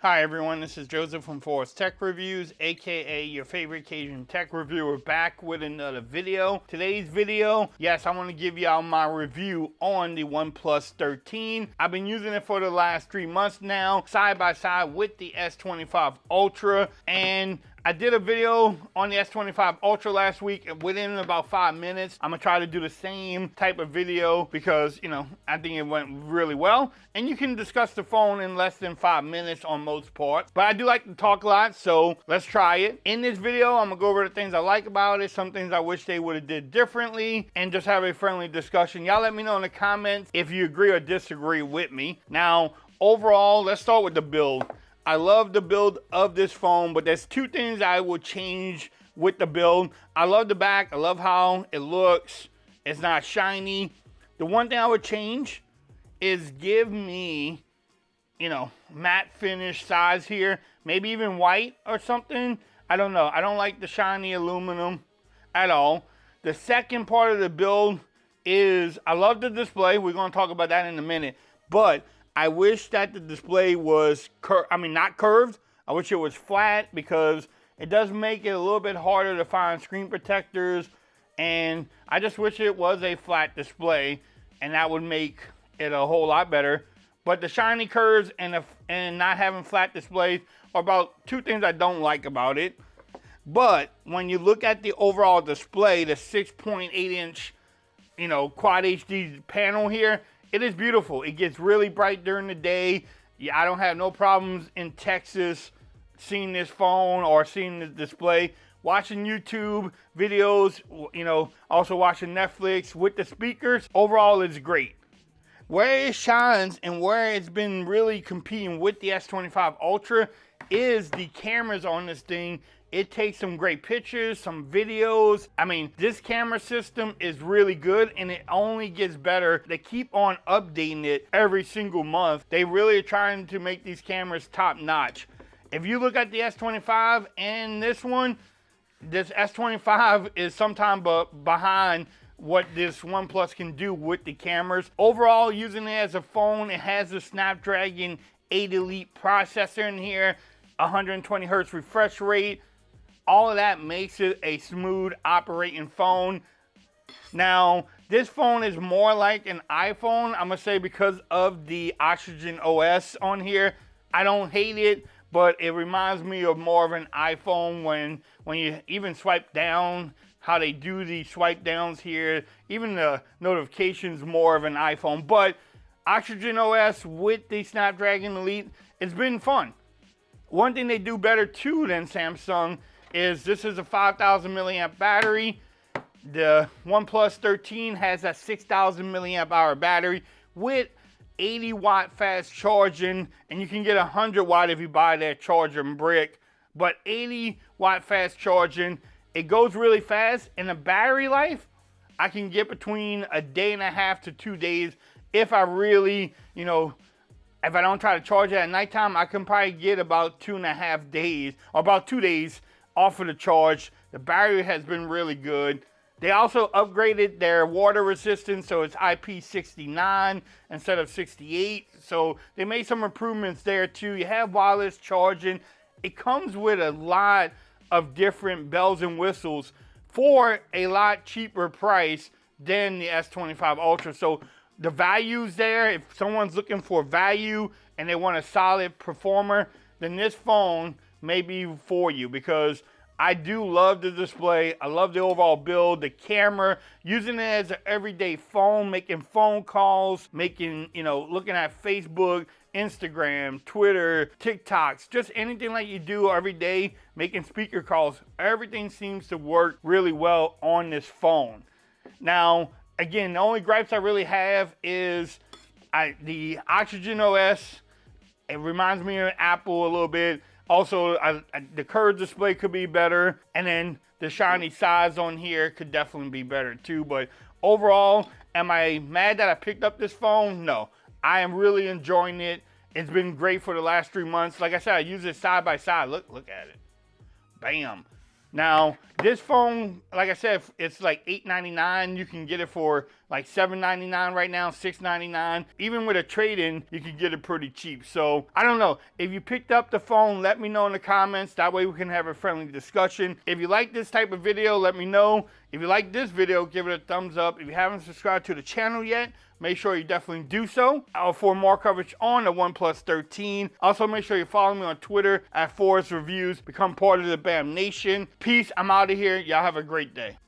Hi everyone, this is Joseph from Forest Tech Reviews, aka your favorite Cajun tech reviewer, back with another video. Today's video, yes, I want to give y'all my review on the OnePlus 13. I've been using it for the last 3 months now, side by side with the S25 Ultra, and I did a video on the S25 Ultra last week within about 5 minutes. I'm gonna try to do the same type of video because, I think it went really well. And you can discuss the phone in less than 5 minutes on most parts. But I do like to talk a lot, so let's try it. In this video, I'm gonna go over the things I like about it, some things I wish they would have did differently, and just have a friendly discussion. Y'all let me know in the comments if you agree or disagree with me. Now, overall, let's start with the build. I love the build of this phone, but there's two things I will change with the build. I love the back. I love how it looks. It's not shiny. The one thing I would change is give me, matte finish size here. Maybe even white or something. I don't know. I don't like the shiny aluminum at all. The second part of the build is I love the display. We're going to talk about that in a minute. But I wish that the display was not curved. I wish it was flat because it does make it a little bit harder to find screen protectors. And I just wish it was a flat display, and that would make it a whole lot better. But the shiny curves and not having flat displays are about two things I don't like about it. But when you look at the overall display, the 6.8 inch, Quad HD panel here, it is beautiful. It gets really bright during the day. Yeah, I don't have no problems in Texas seeing this phone or seeing the display. Watching YouTube videos, also watching Netflix with the speakers. Overall, it's great. Where it shines and where it's been really competing with the S25 Ultra is the cameras on this thing. It takes some great pictures, some videos. This camera system is really good, and it only gets better. They keep on updating it every single month. They really are trying to make these cameras top notch. If you look at the S25 and this one, this S25 is sometime behind what this OnePlus can do with the cameras. Overall, using it as a phone, it has the Snapdragon 8 Elite processor in here, 120 hertz refresh rate. All of that makes it a smooth operating phone. Now, this phone is more like an iPhone, I'm gonna say, because of the Oxygen OS on here. I don't hate it, but it reminds me of more of an iPhone when you even swipe down, how they do the swipe downs here. Even the notifications more of an iPhone. But Oxygen OS with the Snapdragon Elite, it's been fun. One thing they do better too than Samsung is this is a 5,000 milliamp battery. The OnePlus 13 has a 6,000 milliamp hour battery with 80 watt fast charging, and you can get 100 watt if you buy that charger brick, but 80 watt fast charging. It goes really fast, and the battery life I can get between a day and a half to 2 days if I really, if I don't try to charge it at nighttime. I can probably get about 2.5 days or about 2 days off of the charge. The battery has been really good. They also upgraded their water resistance, so it's IP69 instead of 68. So they made some improvements there too. You have wireless charging. It comes with a lot of different bells and whistles for a lot cheaper price than the S25 Ultra. So the value's there. If someone's looking for value and they want a solid performer, then this phone may be for you, because I do love the display. I love the overall build, the camera, using it as an everyday phone, making phone calls, looking at Facebook, Instagram, Twitter, TikToks, just anything like you do every day, making speaker calls. Everything seems to work really well on this phone. Now, again, the only gripes I really have is the Oxygen OS. It reminds me of Apple a little bit. Also, the curved display could be better, and then the shiny size on here could definitely be better too. But overall, am I mad that I picked up this phone? No. I am really enjoying it. It's been great for the last 3 months. Like I said, I use it side by side. Look at it. Bam. Now, this phone, like I said, it's like $8.99. You can get it for like $799 right now, $699. Even with a trade-in, you can get it pretty cheap. So I don't know. If you picked up the phone, let me know in the comments. That way we can have a friendly discussion. If you like this type of video, let me know. If you like this video, give it a thumbs up. If you haven't subscribed to the channel yet, make sure you definitely do so for more coverage on the OnePlus 13. Also, make sure you follow me on Twitter at Forrest Reviews. Become part of the BAM Nation. Peace. I'm out of here. Y'all have a great day.